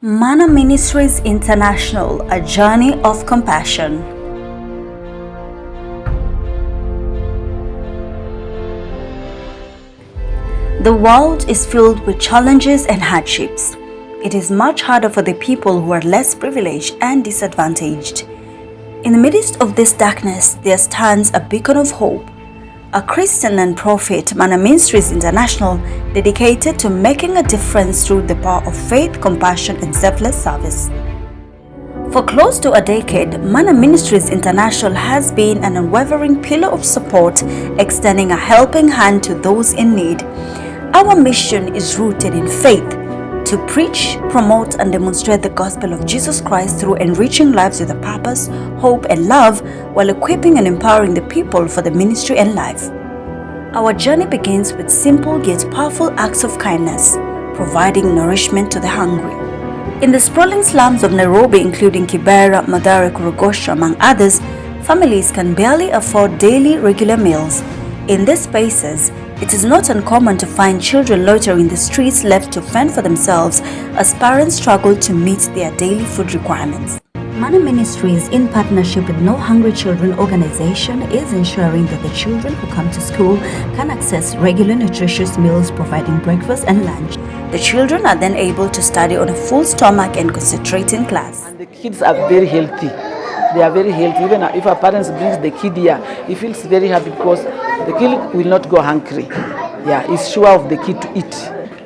Manna Ministries International, a journey of compassion. The world is filled with challenges and hardships. It is much harder for the people who are less privileged and disadvantaged. In the midst of this darkness, there stands a beacon of hope. A Christian and prophet, Manna Ministries International, dedicated to making a difference through the power of faith, compassion, and selfless service. For close to a decade, Manna Ministries International has been an unwavering pillar of support, extending a helping hand to those in need. Our mission is rooted in faith, to preach, promote, and demonstrate the gospel of Jesus Christ through enriching lives with a purpose, hope, and love, while equipping and empowering the people for the ministry and life. Our journey begins with simple yet powerful acts of kindness, providing nourishment to the hungry. In the sprawling slums of Nairobi, including Kibera, Mathare, Korogosho, among others, families can barely afford daily regular meals. In these spaces, it is not uncommon to find children loitering in the streets left to fend for themselves as parents struggle to meet their daily food requirements. Manna Ministries, in partnership with No Hungry Children organization, is ensuring that the children who come to school can access regular nutritious meals, providing breakfast and lunch. The children are then able to study on a full stomach and concentrate in class. And the kids are very healthy. They are very healthy. Even if a parent brings the kid here, he feels very happy because the kid will not go hungry. Yeah, he's sure of the kid to eat.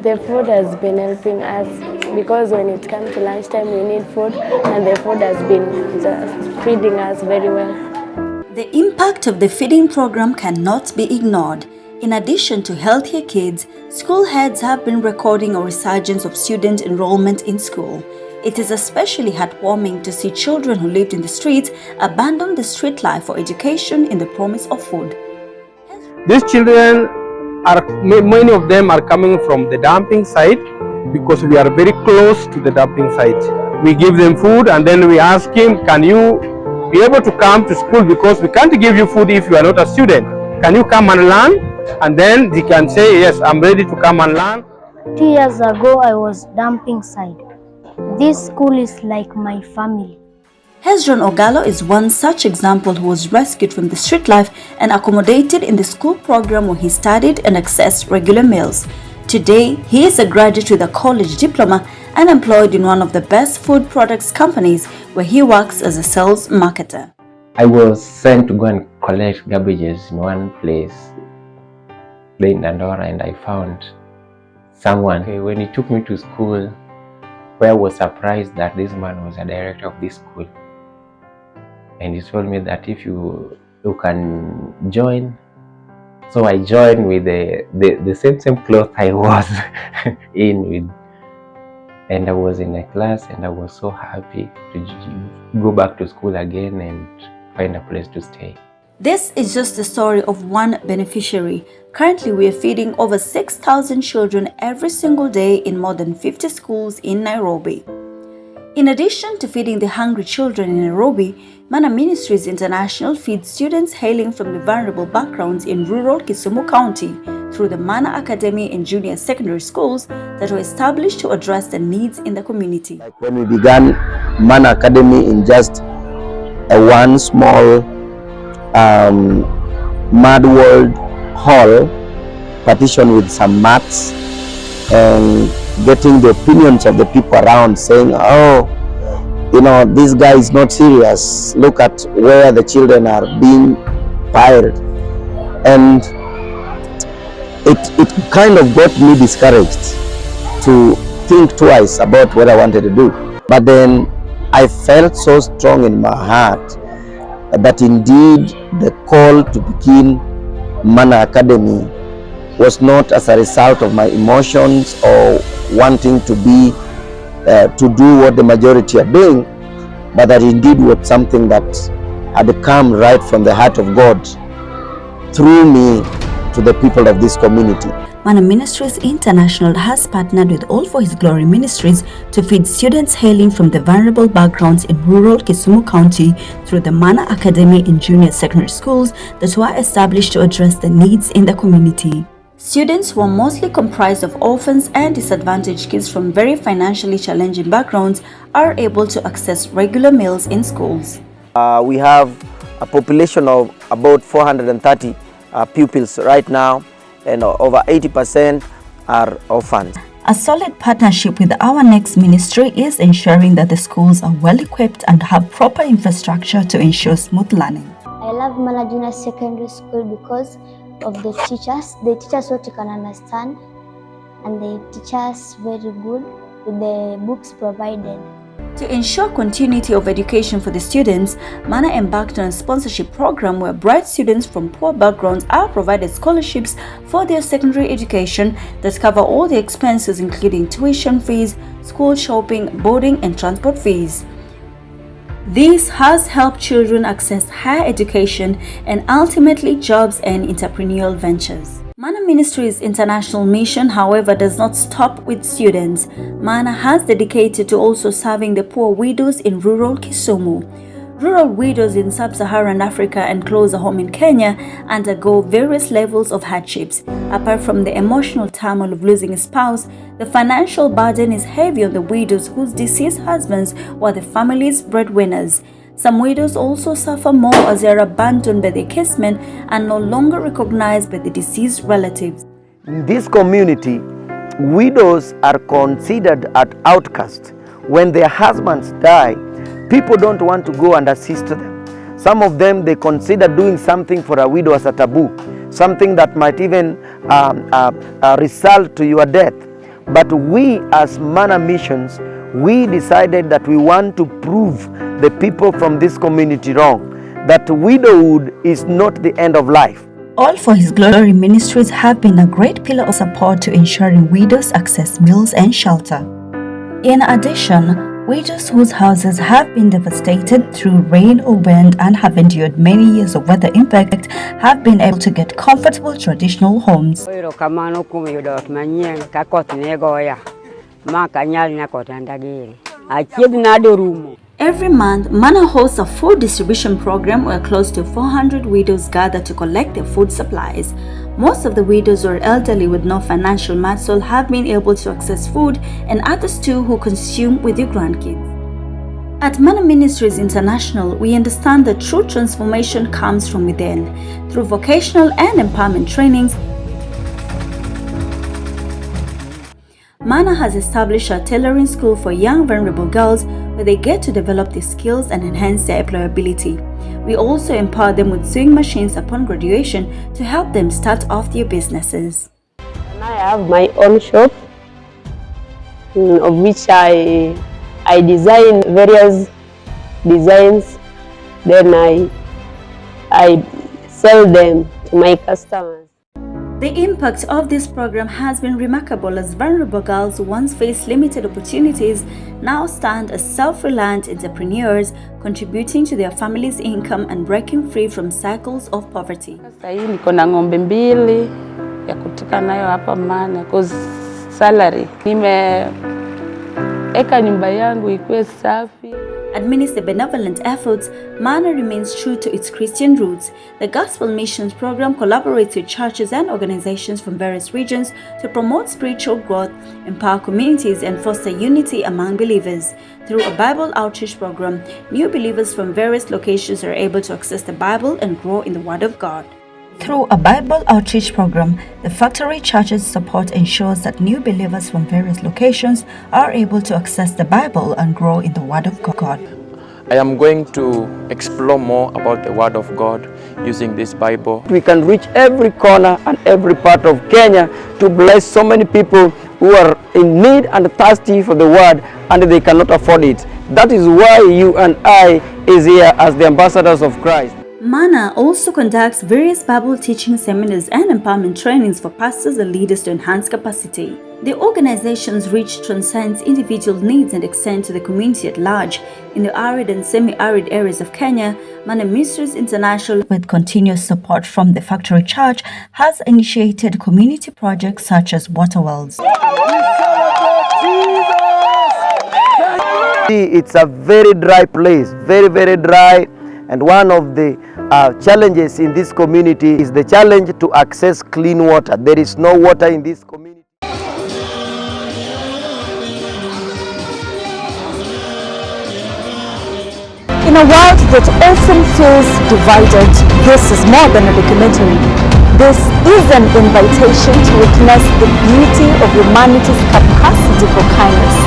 The food has been helping us because when it comes to lunchtime, we need food, and the food has been just feeding us very well. The impact of the feeding program cannot be ignored. In addition to healthier kids, school heads have been recording a resurgence of student enrollment in school. It is especially heartwarming to see children who lived in the streets abandon the street life for education in the promise of food. These children many of them are coming from the dumping site because we are very close to the dumping site. We give them food and then we ask him, can you be able to come to school because we can't give you food if you are not a student. Can you come and learn? And then he can say, yes, I'm ready to come and learn. 2 years ago, I was dumping site. This school is like my family. Hezron Ogalo is one such example who was rescued from the street life and accommodated in the school program where he studied and accessed regular meals. Today, he is a graduate with a college diploma and employed in one of the best food products companies where he works as a sales marketer. I was sent to go and collect garbages in one place, in Dandora, and I found someone. When he took me to school, where I was surprised that this man was a director of this school. And he told me that if you can join. So I joined with the same clothes I was in with. And I was in a class and I was so happy to go back to school again and find a place to stay. This is just the story of one beneficiary. Currently, we are feeding over 6,000 children every single day in more than 50 schools in Nairobi. In addition to feeding the hungry children in Nairobi, Manna Ministries International feeds students hailing from the vulnerable backgrounds in rural Kisumu County through the Manna Academy and junior secondary schools that were established to address the needs in the community. Like when we began Manna Academy in just one small mud walled hall, partitioned with some mats, and getting the opinions of the people around saying, oh, you know, this guy is not serious. Look at where the children are being piled. And it kind of got me discouraged to think twice about what I wanted to do. But then I felt so strong in my heart that indeed the call to begin Manna Academy was not as a result of my emotions or wanting to be to do what the majority are doing, but that indeed was something that had come right from the heart of God through me to the people of this community. Manna Ministries International has partnered with All for His Glory Ministries to feed students hailing from the vulnerable backgrounds in rural Kisumu County through the Manna Academy and junior secondary schools that were established to address the needs in the community. Students who are mostly comprised of orphans and disadvantaged kids from very financially challenging backgrounds are able to access regular meals in schools. We have a population of about 430 pupils right now, and over 80% are orphans. A solid partnership with Our Next Ministry is ensuring that the schools are well equipped and have proper infrastructure to ensure smooth learning. I love Manna Junior Secondary School because of the teachers. The teachers what you can understand, and they teach us very good with the books provided. To ensure continuity of education for the students, Manna embarked on a sponsorship program where bright students from poor backgrounds are provided scholarships for their secondary education that cover all the expenses including tuition fees, school shopping, boarding and transport fees. This has helped children access higher education and ultimately jobs and entrepreneurial ventures. Manna Ministries' international mission, however, does not stop with students. Manna has dedicated to also serving the poor widows in rural Kisumu. Rural widows in sub-Saharan Africa and closer home in Kenya undergo various levels of hardships. Apart from the emotional turmoil of losing a spouse, the financial burden is heavy on the widows whose deceased husbands were the family's breadwinners. Some widows also suffer more as they are abandoned by their kinsmen and no longer recognized by the deceased relatives. In this community, widows are considered an outcast. When their husbands die, people don't want to go and assist them. Some of them, they consider doing something for a widow as a taboo, something that might even result to your death. But we as Manna Missions, we decided that we want to prove the people from this community wrong, that widowhood is not the end of life. All for His Glory Ministries have been a great pillar of support to ensuring widows access meals and shelter. In addition, widows whose houses have been devastated through rain or wind and have endured many years of weather impact have bem able to get comfortable traditional homes. Every month, Manna hosts a food distribution program where close to 400 widows gather to collect their food supplies. Most of the widows or elderly with no financial muscle have been able to access food, and others too who consume with their grandkids. At Manna Ministries International, we understand that true transformation comes from within. Through vocational and empowerment trainings, Manna has established a tailoring school for young vulnerable girls where they get to develop their skills and enhance their employability. We also empower them with sewing machines upon graduation to help them start off their businesses. And I have my own shop of which I design various designs, then I sell them to my customers. The impact of this program has been remarkable as vulnerable girls who once faced limited opportunities now stand as self-reliant entrepreneurs, contributing to their family's income and breaking free from cycles of poverty. Sasa hii niko na ng'ombe mbili ya kutika nayo hapa Manna cause salary. Nimeeka nyumba yangu ikuwe safi. Amidst the benevolent efforts, Manna remains true to its Christian roots. The Gospel Missions Program collaborates with churches and organizations from various regions to promote spiritual growth, empower communities, and foster unity among believers. Through a Bible outreach program, new believers from various locations are able to access the Bible and grow in the Word of God. Through a Bible outreach program, the Factory Church's support ensures that new believers from various locations are able to access the Bible and grow in the Word of God. I am going to explore more about the Word of God using this Bible. We can reach every corner and every part of Kenya to bless so many people who are in need and thirsty for the Word and they cannot afford it. That is why you and I is here as the ambassadors of Christ. Manna also conducts various Bible teaching seminars and empowerment trainings for pastors and leaders to enhance capacity. The organization's reach transcends individual needs and extends to the community at large. In the arid and semi-arid areas of Kenya, Manna Ministries International, with continuous support from the Factory Church, has initiated community projects such as water wells. It's a very dry place, very, very dry. And one of the challenges in this community is the challenge to access clean water. There is no water in this community. In a world that often feels divided, this is more than a documentary. This is an invitation to witness the beauty of humanity's capacity for kindness.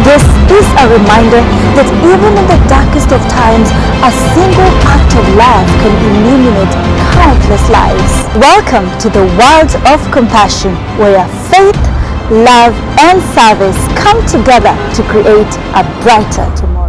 This is a reminder that even in the darkest of times, a single act of love can illuminate countless lives. Welcome to the world of compassion, where faith, love, and service come together to create a brighter tomorrow.